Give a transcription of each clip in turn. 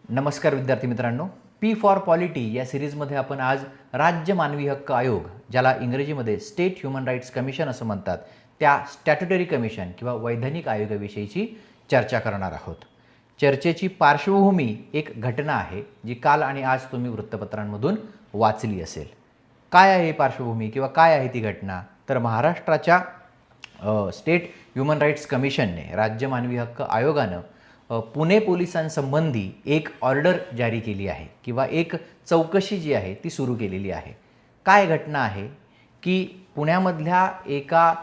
नमस्कार विद्यार्थी मित्रांनो, पी फॉर पॉलिटी या सिरीजमध्ये आपण आज राज्य मानवी हक्क आयोग, ज्याला इंग्रजीमध्ये स्टेट ह्युमन राईट्स कमिशन असं म्हणतात, त्या स्टॅट्युटरी कमिशन किंवा वैधानिक आयोगाविषयीची चर्चा करणार आहोत. चर्चेची पार्श्वभूमी एक घटना आहे जी काल आणि आज तुम्ही वृत्तपत्रांमधून वाचली असेल. काय आहे ही पार्श्वभूमी किंवा काय आहे ती घटना? तर महाराष्ट्राच्या स्टेट ह्युमन राईट्स कमिशनने, राज्य मानवी हक्क आयोगानं पुणे पोलिसांसंबंधी एक ऑर्डर जारी केली आहे किंवा एक चौकशी जी आहे ती सुरू केलेली आहे. काय घटना आहे की पुण्यामधल्या एका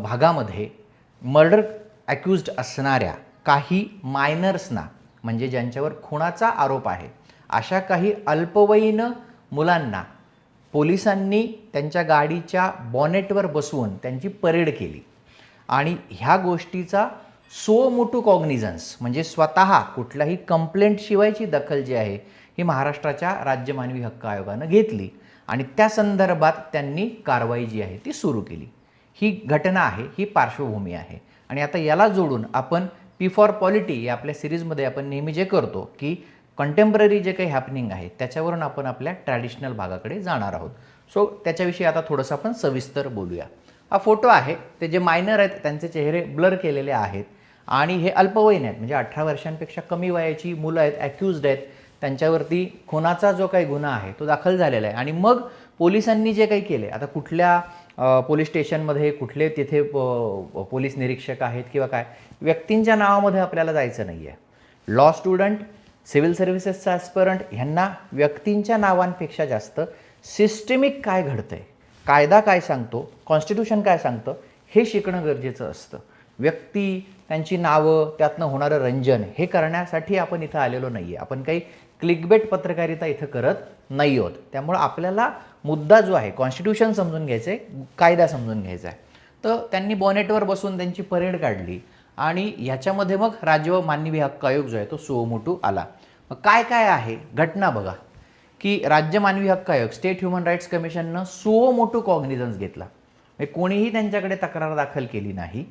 भागामध्ये मर्डर ॲक्युज्ड असणाऱ्या काही मायनर्सना, म्हणजे ज्यांच्यावर खुनाचा आरोप आहे, अशा काही अल्पवयीन मुलांना पोलिसांनी त्यांच्या गाडीच्या बॉनेटवर बसवून त्यांची परेड केली. आणि ह्या गोष्टीचा सो मोटू कॉग्निझन्स, म्हणजे स्वतः कुठल्याही कंप्लेंटशिवायची दखल जी आहे ही महाराष्ट्राच्या राज्य मानवी हक्क आयोगानं घेतली आणि त्या संदर्भात त्यांनी कारवाई जी आहे ती सुरू केली. ही घटना आहे, ही पार्श्वभूमी आहे. आणि आता याला जोडून आपण पी फॉर पॉलिटी या आपल्या सिरीजमध्ये आपण नेहमी जे करतो की कंटेम्पररी जे काही हॅपनिंग आहे त्याच्यावरून आपण आपल्या ट्रॅडिशनल भागाकडे जाणार आहोत. सो त्याच्याविषयी आता थोडंसं आपण सविस्तर बोलूया. हा फोटो आहे, ते जे मायनर आहेत त्यांचे चेहरे ब्लर केलेले आहेत आणि हे अल्पवयीन आहेत, म्हणजे 18 वर्षांपेक्षा कमी वयाची मुलं आहेत, ॲक्युज्ड आहेत. त्यांच्यावरती खुनाचा जो काही गुन्हा आहे तो दाखल झालेला आहे. आणि मग पोलिसांनी जे काही केले, आता कुठल्या पोलीस स्टेशनमध्ये कुठले तिथे पोलीस निरीक्षक आहेत किंवा काय, व्यक्तींच्या नावामध्ये आपल्याला जायचं नाही आहे. लॉ स्टुडंट, सिव्हिल सर्व्हिसेसचा ॲस्परंट, ह्यांना व्यक्तींच्या नावांपेक्षा जास्त सिस्टेमिक काय घडतंय, कायदा काय सांगतो, कॉन्स्टिट्यूशन काय सांगतं, हे शिकणं गरजेचं असतं. व्यक्ती, त्यांची नावं, त्यातनं होणारं रंजन हे करण्यासाठी आपण इथं आलेलो नाही आहे. आपण काही क्लिकबेट पत्रकारिता इथं करत नाही आहोत. त्यामुळं आपल्याला मुद्दा जो आहे कॉन्स्टिट्यूशन समजून घ्यायचं आहे, कायदा समजून घ्यायचा आहे. तर त्यांनी बॉनेटवर बसून त्यांची परेड काढली आणि ह्याच्यामध्ये मग राज्य मानवी हक्क आयोग जो आहे तो सुमोटू आला. मग काय काय आहे घटना बघा, की राज्य मानवी हक्क आयोग, स्टेट ह्युमन राईट्स कमिशननं सुमोटू कॉग्निझन्स घेतला. म्हणजे कोणीही त्यांच्याकडे तक्रार दाखल केली नाही.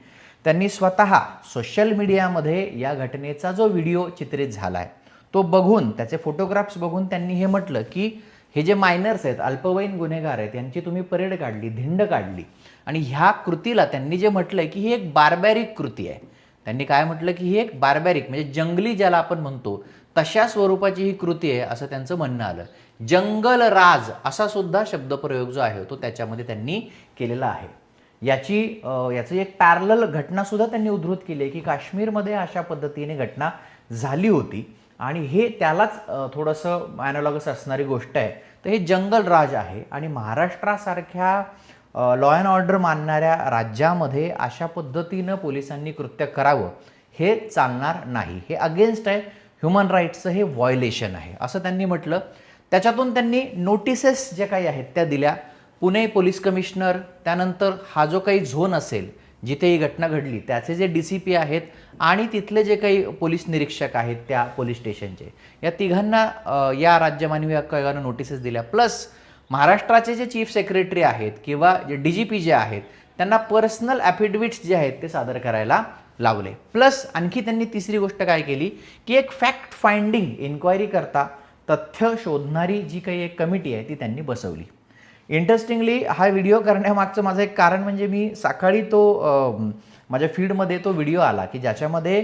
त्यांनी स्वतः सोशल मीडियामध्ये या घटनेचा जो व्हिडिओ चित्रित झाला आहे तो बघून, त्याचे फोटोग्राफ्स बघून त्यांनी हे म्हटलं की हे जे मायनर्स आहेत, अल्पवयीन गुन्हेगार आहेत, यांची तुम्ही परेड काढली, धिंड काढली. आणि ह्या कृतीला त्यांनी जे म्हटलं आहे की ही एक बार्बॅरिक कृती आहे. त्यांनी काय म्हटलं की ही एक बार्बॅरिक, म्हणजे जंगली ज्याला आपण म्हणतो तशा स्वरूपाची ही कृती आहे असं त्यांचं म्हणणं आलं. जंगल राज असा सुद्धा शब्दप्रयोग जो आहे तो त्याच्यामध्ये त्यांनी केलेला आहे. याची एक पॅरलल घटनासुद्धा त्यांनी उद्धृत केली आहे की काश्मीरमध्ये अशा पद्धतीने घटना झाली होती आणि हे त्यालाच थोडंसं ॲनालॉगस असणारी गोष्ट आहे. तर हे जंगल राज आहे आणि महाराष्ट्रासारख्या लॉ अँड ऑर्डर मानणाऱ्या राज्यामध्ये अशा पद्धतीनं पोलिसांनी कृत्य करावं हे चालणार नाही. हे अगेन्स्ट आहे, ह्युमन राईट्सचं हे व्हायोलेशन आहे असं त्यांनी म्हटलं. त्याच्यातून त्यांनी नोटिसेस जे काही आहेत त्या दिल्या. पुणे पोलीस कमिशनर, त्यानंतर हा जो काही झोन असेल जिथे ही घटना घडली त्याचे जे DCP आहेत आणि तिथले जे काही पोलीस निरीक्षक आहेत त्या पोलीस स्टेशनचे, या तिघांना या राज्य मानवी हक्क आयोगानं नोटिसेस दिल्या. प्लस महाराष्ट्राचे जे चीफ सेक्रेटरी आहेत किंवा जे DGP जे आहेत त्यांना पर्सनल ॲफिडेविट्स जे आहेत ते सादर करायला लावले. प्लस आणखी त्यांनी तिसरी गोष्ट काय केली की एक फॅक्ट फाइंडिंग इन्क्वायरी करता तथ्य शोधणारी जी काही एक कमिटी आहे ती त्यांनी बसवली. इंटरेस्टिंगली हा व्हिडिओ करण्यामागचं माझं एक कारण म्हणजे मी सकाळी तो माझ्या फीडमध्ये तो व्हिडिओ आला की ज्याच्यामध्ये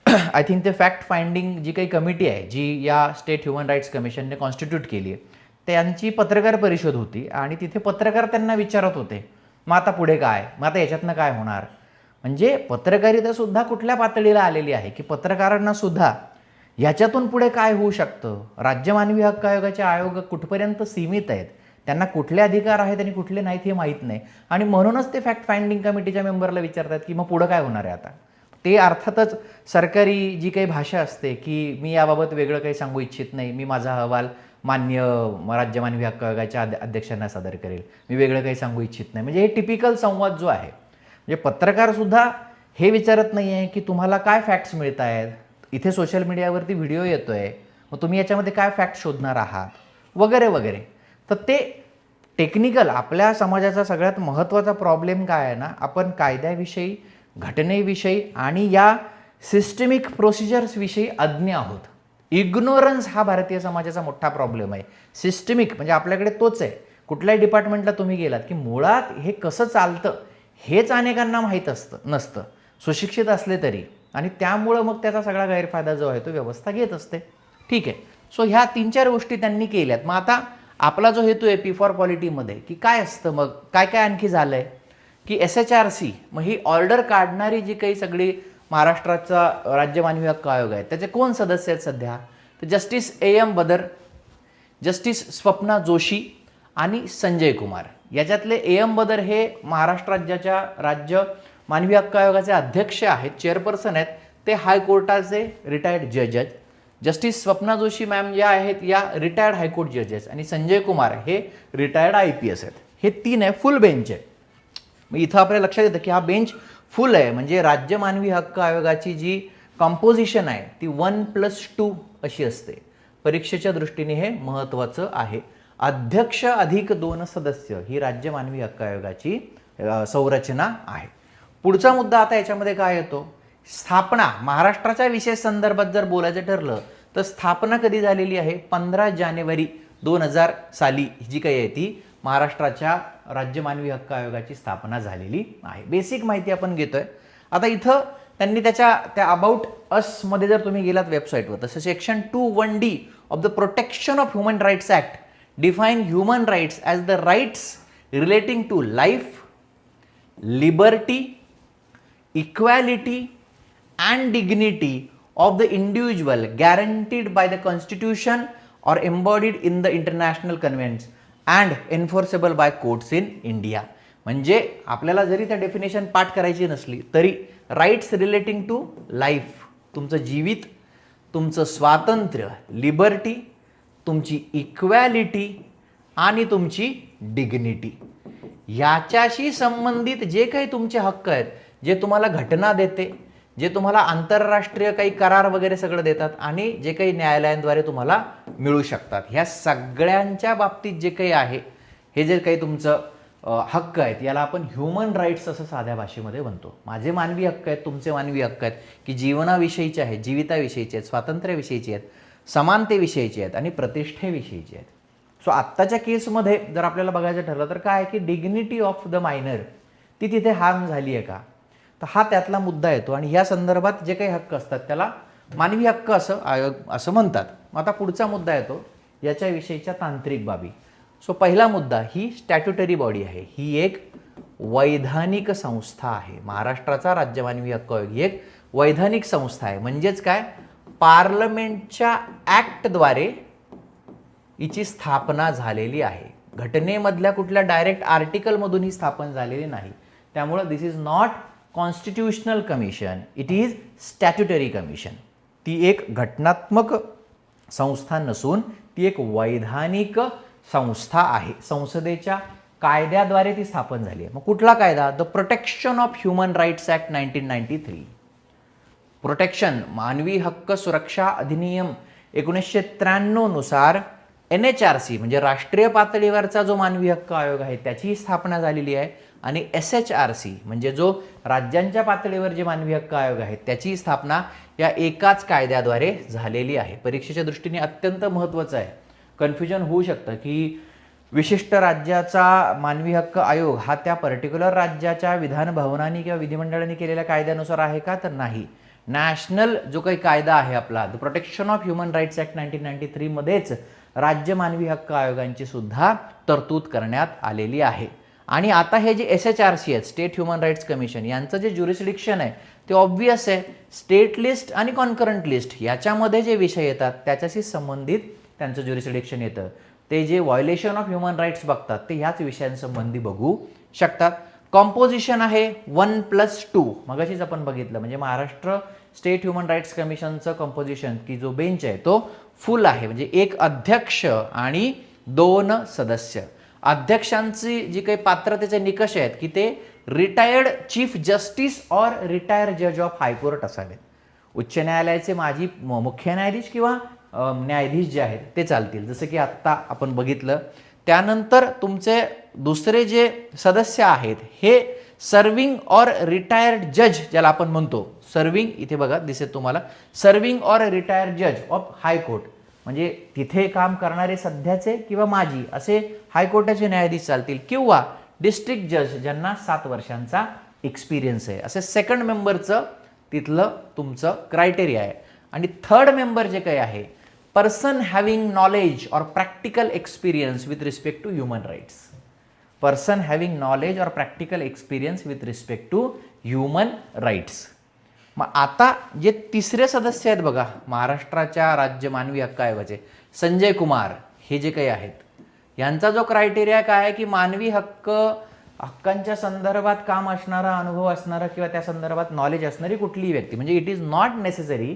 आय थिंक ते फॅक्ट फाइंडिंग जी काही कमिटी आहे जी या स्टेट ह्युमन राईट्स कमिशनने कॉन्स्टिट्यूट केली आहे त्यांची पत्रकार परिषद होती आणि तिथे पत्रकार त्यांना विचारत होते मग आता पुढे काय, मग आता याच्यातनं काय होणार. म्हणजे पत्रकारितासुद्धा कुठल्या पातळीला आलेली आहे की पत्रकारांना सुद्धा ह्याच्यातून पुढे काय होऊ शकतं, राज्य मानवी हक्क आयोगाचे आयोग कुठपर्यंत सीमित आहेत, त्यांना कुठले अधिकार आहेत आणि कुठले नाहीत हे माहीत नाही. आणि म्हणूनच ते फॅक्ट फाइंडिंग कमिटीच्या मेंबरला विचारतात की मग पुढं काय होणार आहे आता. ते अर्थातच सरकारी जी काही भाषा असते की मी याबाबत वेगळं काही सांगू इच्छित नाही, मी माझा अहवाल मान्य राज्य मानवी हक्क आयोगाच्या अध्यक्षांना सादर करेल, मी वेगळं काही सांगू इच्छित नाही. म्हणजे हे टिपिकल संवाद जो आहे, म्हणजे पत्रकारसुद्धा हे विचारत नाही आहे की तुम्हाला काय फॅक्ट्स मिळत आहेत, इथे सोशल मीडियावरती व्हिडिओ येतो आहे, मग तुम्ही याच्यामध्ये काय फॅक्ट शोधणार आहात वगैरे वगैरे. तर ते टेक्निकल आपल्या समाजाचा सगळ्यात महत्त्वाचा प्रॉब्लेम काय आहे ना, आपण कायद्याविषयी, घटनेविषयी आणि या सिस्टमिक प्रोसिजर्सविषयी अज्ञ आहोत. इग्नोरन्स हा भारतीय समाजाचा मोठा प्रॉब्लेम आहे. सिस्टमिक म्हणजे आपल्याकडे तोच आहे. कुठल्याही डिपार्टमेंटला तुम्ही गेलात की मुळात हे कसं चालतं हेच अनेकांना माहीत नसतं सुशिक्षित असले तरी, आणि त्यामुळं मग त्याचा सगळा गैरफायदा जो आहे तो व्यवस्था घेत असते. ठीक आहे. सो ह्या 3-4 गोष्टी त्यांनी केल्यात. मग आता आपला जो हेतू आहे पी फॉर पॉलिटीमध्ये की काय असतं, मग काय काय आणखी झालं आहे की SHRC, मग ही ऑर्डर काढणारी जी काही सगळी महाराष्ट्राचा राज्य मानवी हक्क आयोग आहे त्याचे कोण सदस्य आहेत सध्या, तर जस्टिस AM बदर, जस्टिस स्वप्ना जोशी आणि संजय कुमार. याच्यातले AM बदर हे महाराष्ट्र राज्याच्या राज्य मानवी हक्क आयोगाचे अध्यक्ष आहेत, चेअरपर्सन आहेत. ते हायकोर्टाचे रिटायर्ड जज आहेत. जस्टिस स्वप्ना जोशी मॅम ज्या आहेत या रिटायर्ड हायकोर्ट जजेस, आणि संजय कुमार हे रिटायर्ड IPS आहेत. हे 3 आहे, फुल बेंच आहे. मग इथं आपल्या लक्षात येतं की हा बेंच फुल आहे, म्हणजे राज्य मानवी हक्क आयोगाची जी कंपोजिशन आहे ती 1+2 अशी असते. परीक्षेच्या दृष्टीने हे महत्त्वाचं आहे. अध्यक्ष अधिक 2 सदस्य ही राज्य मानवी हक्क आयोगाची संरचना आहे. पुढचा मुद्दा आता याच्यामध्ये काय येतो, स्थापना. महाराष्ट्राच्या विशेष संदर्भात जर बोलायचं ठरलं तर स्थापना कधी झालेली आहे, 15 जानेवारी 2000 साली जी काही आहे ती महाराष्ट्राच्या राज्य मानवी हक्क आयोगाची स्थापना झालेली आहे. बेसिक माहिती आपण घेतोय. आता इथं त्यांनी त्या अबाउट अस मध्ये जर तुम्ही गेलात वेबसाईटवर, तसं section 2(1)D of the protection of human rights act define human rights as the rights relating to life, liberty, equality and dignity of the individual guaranteed by the constitution or embodied in the international conventions and enforceable by courts in India. म्हणजे आपल्याला जरी त्या definition पाठ करायची नसली तरी rights relating to life, तुमचं जीवित, तुमचं स्वातंत्र्य, लिबर्टी, तुमची इक्वॅलिटी आणि तुमची डिग्निटी, याच्याशी संबंधित जे काही तुमचे हक्क आहेत, जे तुम्हाला घटना देते, जे तुम्हाला आंतरराष्ट्रीय काही करार वगैरे सगळं देतात आणि जे काही न्यायालयांद्वारे तुम्हाला मिळू शकतात, ह्या सगळ्यांच्या बाबतीत जे काही आहे, हे जे काही तुमचं हक्क आहेत याला आपण ह्युमन राईट्स असं साध्या भाषेमध्ये म्हणतो. माझे मानवी हक्क आहेत, तुमचे मानवी हक्क आहेत की जीवनाविषयीचे आहेत, जीविताविषयीचे आहेत, स्वातंत्र्याविषयीचे आहेत, समानतेविषयीचे आहेत आणि प्रतिष्ठेविषयीचे आहेत. सो आत्ताच्या केसमध्ये जर आपल्याला बघायचं ठरलं तर काय आहे की डिग्निटी ऑफ द मायनर ती तिथे हार्म झाली आहे का, तर हा त्यातला मुद्दा येतो. आणि या संदर्भात जे काही हक्क असतात त्याला मानवी हक्क असं म्हणतात. मग आता पुढचा मुद्दा येतो याच्याविषयीच्या तांत्रिक बाबी. सो पहिला मुद्दा, ही स्टॅट्युटरी बॉडी आहे, ही एक वैधानिक संस्था आहे. महाराष्ट्राचा राज्य मानवी हक्क आयोग ही एक वैधानिक संस्था आहे. म्हणजेच काय, पार्लमेंटच्या ॲक्टद्वारे हिची स्थापना झालेली आहे. घटनेमधल्या कुठल्या डायरेक्ट आर्टिकलमधून ही स्थापन झालेली नाही. त्यामुळं this is not constitutional commission, it is statutory commission. ती एक घटनात्मक संस्था नसून ती एक वैधानिक संस्था आहे. संसदेच्या कायद्याद्वारे ती स्थापन झाली आहे. मग कुठला कायदा, the protection of human rights act 1993. Protection, मानवी हक्क सुरक्षा अधिनियम 1993 नुसार NHRC म्हणजे राष्ट्रीय पातळीवरचा जो मानवी हक्क आयोग आहे त्याची स्थापना झालेली आहे. आणि SHRC म्हणजे जो राज्यांच्या पातळीवर जे मानवी हक्क आयोग आहेत त्याची स्थापना या एकाच कायद्याद्वारे झालेली आहे. परीक्षेच्या दृष्टीने अत्यंत महत्त्वाचं आहे. कन्फ्युजन होऊ शकतं की विशिष्ट राज्याचा मानवी हक्क आयोग हा त्या पर्टिक्युलर राज्याच्या विधान भवनाने किंवा विधिमंडळाने केलेल्या कायद्यानुसार आहे का, तर नाही. नॅशनल जो काही कायदा आहे आपला, the protection of human rights act 1993 मध्येच राज्य मानवी हक्क आयोगांची सुद्धा तरतूद करण्यात आलेली आहे. आणि आता हे जे SHRC आहेत, स्टेट ह्युमन राईट्स कमिशन, यांचं जे ज्युरिस्डिक्शन आहे ते ऑब्व्हियस आहे. स्टेट लिस्ट आणि कॉन्करंट लिस्ट याच्यामध्ये जे विषय येतात त्याच्याशी संबंधित त्यांचं ज्युरिस्डिक्शन येतं. ते जे व्हायोलेशन ऑफ ह्युमन राईट्स बघतात ते ह्याच विषयांसंबंधी बघू शकतात. कॉम्पोजिशन आहे 1+2, मगाशीच आपण बघितलं. म्हणजे महाराष्ट्र स्टेट ह्युमन राईट्स कमिशनचं कंपोजिशन की जो बेंच आहे तो फुल आहे. म्हणजे एक अध्यक्ष आणि 2 सदस्य. अध्यक्षांची जी काही पात्रतेचे निकष आहेत की ते retired chief justice or retired जज ऑफ हायकोर्ट असावेत. उच्च न्यायालयाचे माजी मुख्य न्यायाधीश किंवा न्यायाधीश जे आहेत ते चालतील, जसं की आत्ता आपण बघितलं. त्यानंतर तुमचे दुसरे जे सदस्य आहेत हे सर्विंग ऑर रिटायर्ड जज ज्याला आपण म्हणतो. सर्विंग, इथे बघा दिसेल तुम्हाला, सर्विंग ऑर रिटायर्ड जज ऑफ हायकोर्ट, म्हणजे तिथे काम करणारे सध्याचे किंवा माजी असे हायकोर्टाचे न्यायाधीश चालतील, किंवा डिस्ट्रिक्ट जज ज्यांना 7 वर्षांचा एक्सपिरियन्स आहे, असे सेकंड मेंबरचं तिथलं तुमचं क्रायटेरिया आहे. आणि थर्ड मेंबर जे काही आहे, person having knowledge or practical experience with respect to human rights. Person having knowledge or practical experience with respect to human rights. मग आता जे तिसरे सदस्य आहेत बघा महाराष्ट्राच्या राज्य मानवी हक्क आयोगाचे, संजय कुमार हे जे काही आहेत, यांचा जो क्रायटेरिया काय आहे की मानवी हक्कांच्या संदर्भात काम असणारा, अनुभव असणारा किंवा त्या संदर्भात नॉलेज असणारी कुठलीही व्यक्ती, म्हणजे इट इज नॉट नेसेसरी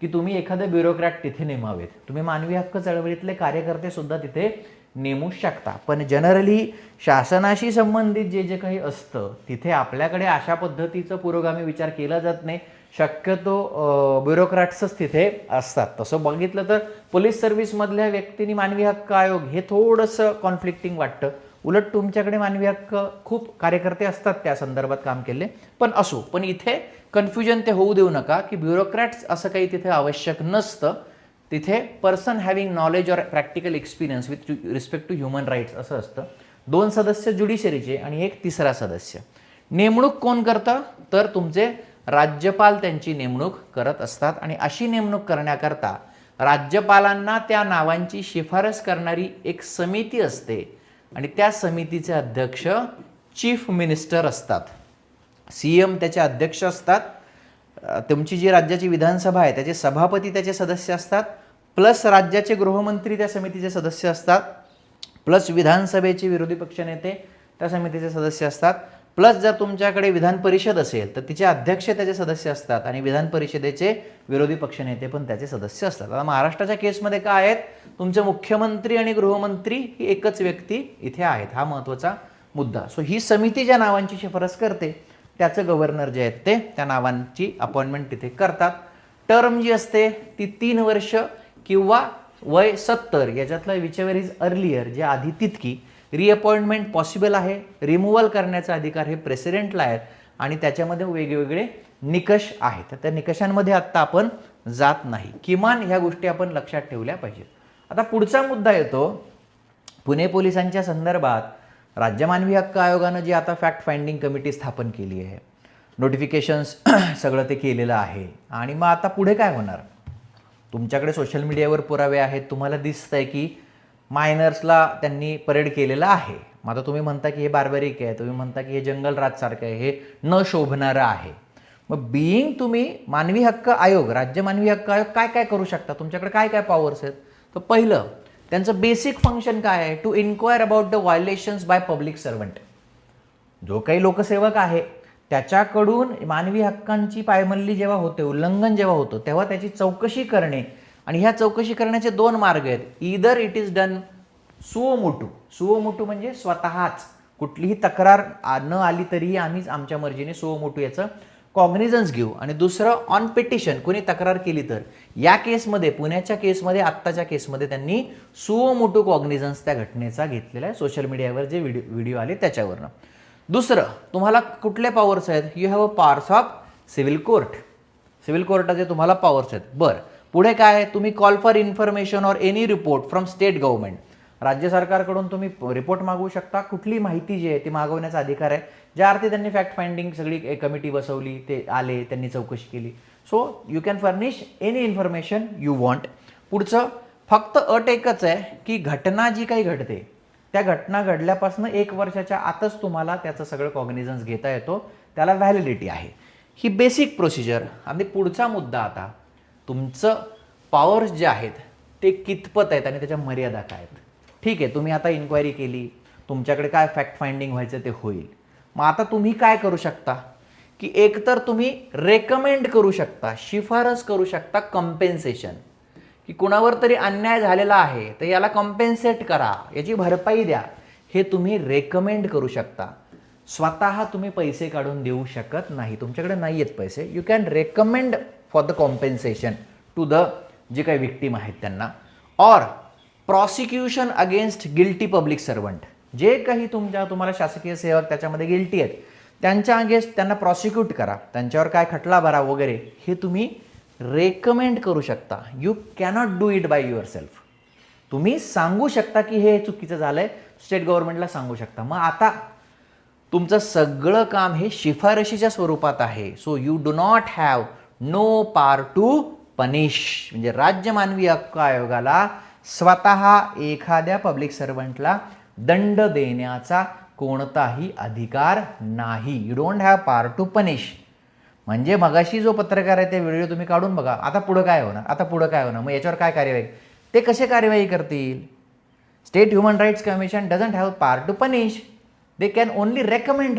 की तुम्ही एखादे ब्युरोक्रॅट तिथे नेमावेत, तुम्ही मानवी हक्क चळवळीतले कार्यकर्ते सुद्धा तिथे नेमू शकता. पण जनरली शासनाशी संबंधित जे जे काही असतं तिथे आपल्याकडे अशा पद्धतीचं पुरोगामी विचार केला जात नाही, शक्यतो ब्युरोक्रॅट्सच तिथे असतात. तसं बघितलं तर पोलीस सर्व्हिसमधल्या व्यक्तींनी मानवी हक्क आयोग हे थोडंसं कॉन्फ्लिक्टिंग वाटतं. उलट तुमच्याकडे मानवी हक्क खूप कार्यकर्ते असतात त्या संदर्भात काम केले, पण असो. पण इथे कन्फ्युजन ते होऊ देऊ नका की ब्युरोक्रॅट्स असं काही तिथे आवश्यक नसतं. तिथे person having knowledge or practical experience with respect to human rights असं असतं. 2 सदस्य ज्युडिशरीचे आणि 1 तिसरा सदस्य. नेमणूक कोण करतं तर तुमचे राज्यपाल त्यांची नेमणूक करत असतात. आणि अशी नेमणूक करण्याकरता राज्यपालांना त्या नावांची शिफारस करणारी एक समिती असते आणि त्या समितीचे अध्यक्ष चीफ मिनिस्टर असतात. CM त्याचे अध्यक्ष असतात. तुमची जी राज्याची विधानसभा आहे त्याचे सभापती त्याचे सदस्य असतात, प्लस राज्याचे गृहमंत्री त्या समितीचे सदस्य असतात, प्लस विधानसभेचे विरोधी पक्षनेते त्या समितीचे सदस्य असतात, प्लस जर तुमच्याकडे विधान परिषद असेल तर तिचे अध्यक्ष त्याचे सदस्य असतात आणि विधान परिषदेचे विरोधी पक्षनेते पण त्याचे सदस्य असतात. आता महाराष्ट्राच्या केसमध्ये काय आहेत, तुमचे मुख्यमंत्री आणि गृहमंत्री ही एकच व्यक्ती इथे आहेत, हा महत्त्वाचा मुद्दा. सो ही समिती ज्या नावांची शिफारस करते त्याचं गव्हर्नर जे आहेत ते त्या नावांची अपॉइंटमेंट तिथे करतात. टर्म जी असते ती 3 वर्ष किंवा वय 70 याच्यातलं विचेवर इज अर्लियर, जे आधी तितकी. रिअपॉइंटमेंट पॉसिबल आहे, रिमूव्हल करण्याचा अधिकार हे प्रेसिडेंटला आहेत आणि त्याच्यामध्ये वेगवेगळे निकष आहेत. तर त्या निकषांमध्ये आत्ता आपण जात नाही, किमान ह्या गोष्टी आपण लक्षात ठेवल्या पाहिजेत. आता पुढचा मुद्दा येतो, पुणे पोलिसांच्या संदर्भात राज्य मानवी हक्क आयोगानं जी आता फॅक्ट फाइंडिंग कमिटी स्थापन केली आहे, नोटिफिकेशन्स सगळं ते केलेलं आहे. आणि मग आता पुढे काय होणार, तुमच्याकडे सोशल मीडियावर पुरावे आहेत, तुम्हाला दिसतंय की मायनर्सला त्यांनी परेड केलेला आहे. मग आता तुम्ही म्हणता की हे बार्बरिक आहे, तुम्ही म्हणता की हे जंगलराजसारखं आहे, हे न शोभणारं आहे. मग बिईंग तुम्ही मानवी हक्क आयोग, राज्य मानवी हक्क आयोग काय काय करू शकता, तुमच्याकडे काय काय पॉवर्स आहेत. तर पहिलं त्यांचं बेसिक फंक्शन काय आहे, to inquire about the violations by public servant. जो काही लोकसेवक आहे त्याच्याकडून मानवी हक्कांची पायमल्ली जेव्हा होते, उल्लंघन जेव्हा होतं, तेव्हा त्याची चौकशी करणे. आणि ह्या चौकशी करण्याचे 2 मार्ग आहेत. Either it is done suo motu. Suo motu म्हणजे स्वतःच, कुठलीही तक्रार न आली तरीही आम्हीच आमच्या मर्जीने सुओ मोटू याचं कॉग्निझन्स घेऊ. आणि दुसरं ऑन पिटिशन, कोणी तक्रार केली तर. या केसमध्ये, पुण्याच्या केसमध्ये, आत्ताच्या केसमध्ये त्यांनी सुओ मोटू कॉग्निझन्स त्या घटनेचा घेतलेला आहे. सोशल मीडियावर जे व्हिडिओ आले त्याच्यावरनं. दुसरं, तुम्हाला कुठले पॉवर्स आहेत, you have a powers of civil court. Civil कोर्टाचे तुम्हाला पॉवर्स आहेत. बरं, पुढे काय आहे, तुम्ही call for information or any report from state government. राज्य सरकारकडून तुम्ही रिपोर्ट मागवू शकता, कुठली माहिती जी आहे ती मागवण्याचा अधिकार आहे. ज्या अर्थी त्यांनी फॅक्ट फाइंडिंग सगळी कमिटी बसवली, ते आले, त्यांनी चौकशी केली. So you can furnish any information you want. पुढचं फक्त अट एकच आहे की घटना जी काही घडते त्या घटना घडल्यापासून 1 वर्षाच्या आतच तुम्हाला त्याचं सगळं कॉग्निझन्स घेता येतो, त्याला व्हॅलिडिटी आहे. ही बेसिक प्रोसिजर. आणि पुढचा मुद्दा, आता तुमचं पॉवर्स जे आहेत ते कितपत आहेत आणि त्याच्या मर्यादा काय आहेत. ठीक आहे, तुम्ही आता इन्क्वायरी केली, तुमच्याकडे काय फॅक्ट फाइंडिंग व्हायचं ते होईल. मग आता तुम्ही काय करू शकता की एकतर तुम्ही रेकमेंड करू शकता, शिफारस करू शकता कॉम्पेन्सेशन, की कुणावर तरी अन्याय झालेला आहे तर याला कॉम्पेन्सेट करा, याची भरपाई द्या, हे तुम्ही रेकमेंड करू शकता. स्वतः तुम्ही पैसे काढून देऊ शकत नाही, तुमच्याकडे नाही आहेत पैसे. You can recommend for the compensation to the जे काही विक्टीम आहेत त्यांना. Or prosecution against guilty public servant. जे काही तुम्हाला शासकीय सेवक त्याच्यामध्ये गिल्टी आहेत त्यांच्या अगेन्स्ट त्यांना प्रॉसिक्यूट करा, त्यांच्यावर काय खटला भरा वगैरे, हे तुम्ही रेकमेंड करू शकता. You cannot do it by your self. तुम्ही सांगू शकता की हे चुकीचं झालंय, स्टेट गव्हर्नमेंटला सांगू शकता. मग आता तुमचं सगळं काम हे शिफारशीच्या स्वरूपात आहे. So you do not have no power to punish. म्हणजे राज्य मानवी हक्क आयोगाला स्वतः एखाद्या पब्लिक सर्वंटला दंड देण्याचा कोणताही अधिकार नाही. You don't have power to punish. म्हणजे मगाशी जो पत्रकार आहे ते व्हिडिओ तुम्ही काढून बघा. आता पुढं काय होणार, आता पुढं काय होणार, मग याच्यावर काय कार्यवाही, ते कसे कार्यवाही करतील. State human rights commission doesn't have power to punish. They can only recommend.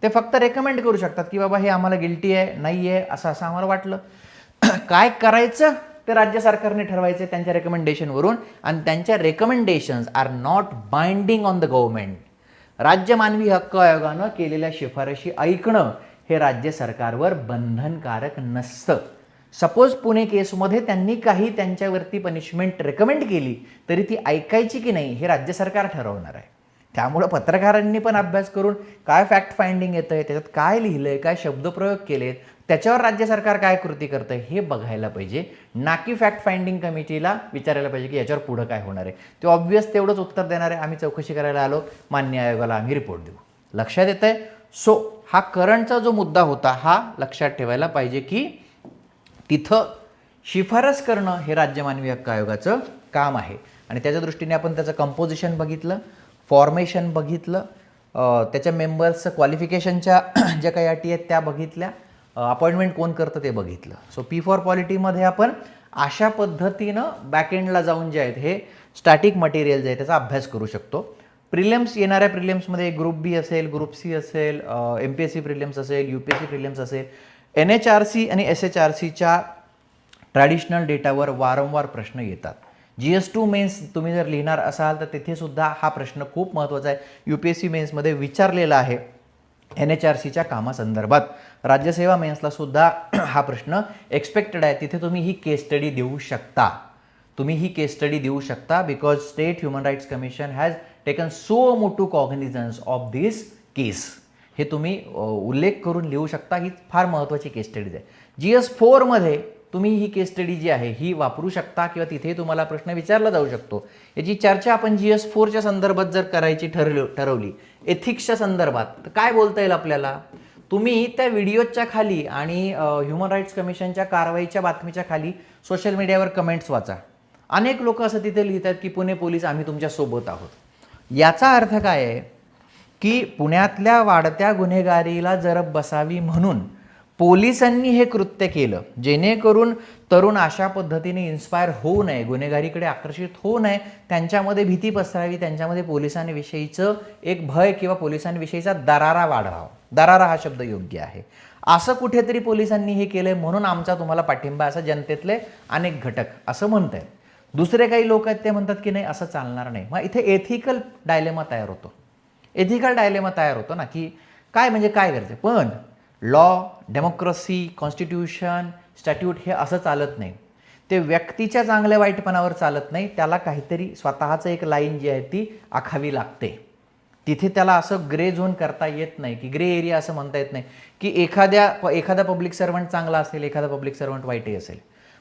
ते फक्त रेकमेंड करू शकतात की बाबा हे आम्हाला गिल्टी आहे, नाही आहे, असं असं आम्हाला वाटलं. काय करायचं ते राज्य सरकारने ठरवायचे त्यांच्या रेकमेंडेशनवरून, आणि त्यांच्या recommendations are not binding on the government. राज्य मानवी हक्क आयोगानं केलेल्या शिफारशी ऐकणं हे राज्य सरकारवर बंधनकारक नसतं. सपोज पुणे केसमध्ये त्यांनी काही त्यांच्यावरती पनिशमेंट रेकमेंड केली तरी ती ऐकायची की नाही हे राज्य सरकार ठरवणार आहे. त्यामुळं पत्रकारांनी पण अभ्यास करून काय फॅक्ट फाइंडिंग येतं आहे, त्याच्यात काय लिहिलं आहे, काय शब्दप्रयोग केलेत, त्याच्यावर राज्य सरकार काय कृती करतं आहे हे बघायला पाहिजे. ना की फॅक्ट फाइंडिंग कमिटीला विचारायला पाहिजे की याच्यावर पुढं काय होणार आहे. ते ऑब्व्हियस तेवढंच उत्तर देणार आहे, आम्ही चौकशी करायला आलो, मान्य आयोगाला आम्ही रिपोर्ट देऊ. लक्षात येतं आहे. सो हा करंटचा जो मुद्दा होता हा लक्षात ठेवायला पाहिजे की तिथं शिफारस करणं हे राज्य मानवी हक्क आयोगाचं काम आहे. आणि त्याच्या दृष्टीने आपण त्याचं कंपोजिशन बघितलं, फॉर्मेशन बघितलं, त्याच्या मेंबर्सचं क्वालिफिकेशनच्या ज्या काही अटी आहेत त्या बघितल्या, अपॉइंटमेंट कोण करतं ते बघितलं. सो पी फॉर पॉलिटीमध्ये आपण अशा पद्धतीनं बॅकएंडला जाऊन जे आहेत हे स्टॅटिक मटेरियल जे आहे त्याचा अभ्यास करू शकतो. प्रिलिम्स, येणाऱ्या प्रिलिम्समध्ये ग्रुप बी असेल, ग्रुप सी असेल, MPSC प्रिलिम्स असेल, UPSC प्रिलिम्स असेल, NHRC आणि SHRCच्या ट्रॅडिशनल डेटावर वारंवार प्रश्न येतात. GS2 मेन्स तुम्ही जर लिहिणार असाल तर तिथे सुद्धा हा प्रश्न खूप महत्त्वाचा आहे. UPSC मेन्समध्ये विचारलेला आहे. NHRCच्या कामासंदर्भात राज्यसेवा मेन्सला सुद्धा हा प्रश्न एक्सपेक्टेड आहे. तिथे तुम्ही ही केस स्टडी देऊ शकता. तुम्ही ही केस स्टडी देऊ शकता because state human rights commission has taken suo motu cognizance of this case. हे तुम्ही उल्लेख करून लिहू शकता. ही फार महत्त्वाची केस स्टडीज आहे. GS4 मध्ये तुम्ही ही केस स्टडी जी आहे ही वापरू शकता किंवा तिथे तुम्हाला प्रश्न विचारला जाऊ शकतो. याची चर्चा आपण GS4च्या संदर्भात जर करायची ठरवली, एथिक्सच्या संदर्भात, तर काय बोलता येईल आपल्याला. तुम्ही त्या व्हिडिओच्या खाली आणि ह्युमन राईट्स कमिशनच्या कारवाईच्या बातमीच्या खाली सोशल मीडियावर कमेंट्स वाचा. अनेक लोक असं तिथे लिहितात की पुणे पोलीस आम्ही तुमच्या सोबत आहोत. याचा अर्थ काय आहे की पुण्यातल्या वाढत्या गुन्हेगारीला जरब बसावी म्हणून पोलिसांनी हे कृत्य केलं, जेणेकरून तरुण अशा पद्धतीने इन्स्पायर होऊ नये, गुन्हेगारीकडे आकर्षित होऊ नये, त्यांच्यामध्ये भीती पसरावी, त्यांच्यामध्ये पोलिसांविषयीचं एक भय किंवा पोलिसांविषयीचा दरारा वाढवावा. दरारा हा शब्द योग्य आहे. असं कुठेतरी पोलिसांनी हे केलंय म्हणून आमचा तुम्हाला पाठिंबा, असं जनतेतले अनेक घटक असं म्हणत आहेत. दुसरे काही लोक आहेत ते म्हणतात की नाही असं चालणार नाही. मग इथे एथिकल डायलेमा तयार होतो. एथिकल डायलेमा तयार होतो ना की काय म्हणजे काय करायचं. पण लॉ, डेमोक्रेसी, कॉन्स्टिट्यूशन, स्टॅट्यूट हे असं चालत नाही. ते व्यक्तीच्या चांगल्या वाईटपणावर चालत नाही. त्याला काहीतरी स्वतःचं एक लाईन जी आहे ती आखावी लागते. तिथे त्याला असं ग्रे झोन करता येत नाही की ग्रे एरिया असं म्हणता येत नाही की एखादा पब्लिक सर्वंट चांगला असेल, एखादा पब्लिक सर्वंट वाईटही असेल.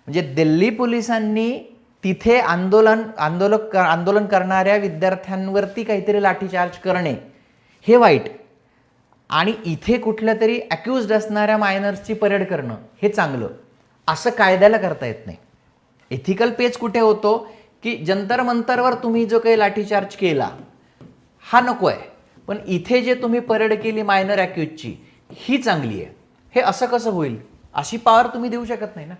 म्हणजे दिल्ली पोलिसांनी तिथे आंदोलन करणाऱ्या विद्यार्थ्यांवरती काहीतरी लाठीचार्ज करणे हे वाईट, आणि इथे कुठल्या तरी अक्युज्ड असणाऱ्या मायनर्सची परेड करणं हे चांगलं, असं कायद्याला करता येत नाही. एथिकल पेच कुठे होतो की जंतर मंतरवर तुम्ही जो काही लाठीचार्ज केला हा नको आहे, पण इथे जे तुम्ही परेड केली मायनर अक्युजची ही चांगली आहे. हे असं कसं होईल, अशी पॉवर तुम्ही देऊ शकत नाही ना.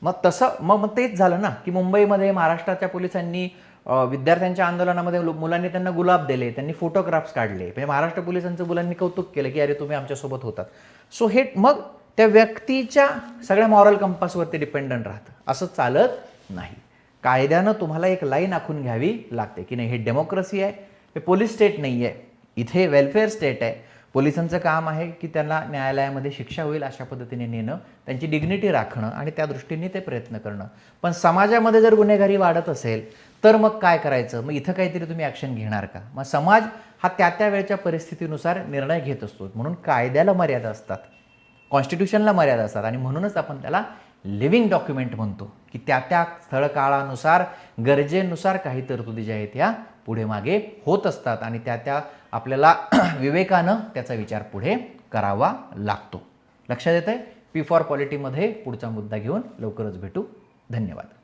मग तसं मग तेच झालं ना की मुंबईमध्ये महाराष्ट्राच्या पोलिसांनी विद्यार्थ्यांच्या आंदोलनामध्ये मुलांनी त्यांना गुलाब दिले, त्यांनी फोटोग्राफ्स काढले, म्हणजे महाराष्ट्र पोलिसांचं मुलांनी कौतुक केलं की अरे तुम्ही आमच्यासोबत होतात. सो हे मग त्या व्यक्तीच्या सगळ्या मॉरल कंपासवरती डिपेंडंट राहतं. असं चालत नाही. कायद्यानं तुम्हाला एक लाईन आखून घ्यावी लागते की नाही हे डेमोक्रेसी आहे, हे पोलीस स्टेट नाही आहे, इथे वेलफेअर स्टेट आहे. पोलिसांचं काम आहे की त्यांना न्यायालयामध्ये शिक्षा होईल अशा पद्धतीने नेणं, त्यांची डिग्निटी राखणं आणि त्या दृष्टीने ते प्रयत्न करणं. पण समाजामध्ये जर गुन्हेगारी वाढत असेल तर मग काय करायचं. मग इथं काहीतरी तुम्ही ॲक्शन घेणार का. मग समाज हा त्या वेळच्या परिस्थितीनुसार निर्णय घेत असतो. म्हणून कायद्याला मर्यादा असतात, कॉन्स्टिट्यूशनला मर्यादा असतात आणि म्हणूनच आपण त्याला लिव्हिंग डॉक्युमेंट म्हणतो की त्या स्थळ काळानुसार गरजेनुसार काही तरतुदी ज्या आहेत ह्या पुढे मागे होत असतात आणि त्या आपल्याला विवेकानं त्याचा विचार पुढे करावा लागतो. लक्षात येतंय? पी फॉर पॉलिटीमध्ये पुढचा मुद्दा घेऊन लवकरच भेटू. धन्यवाद.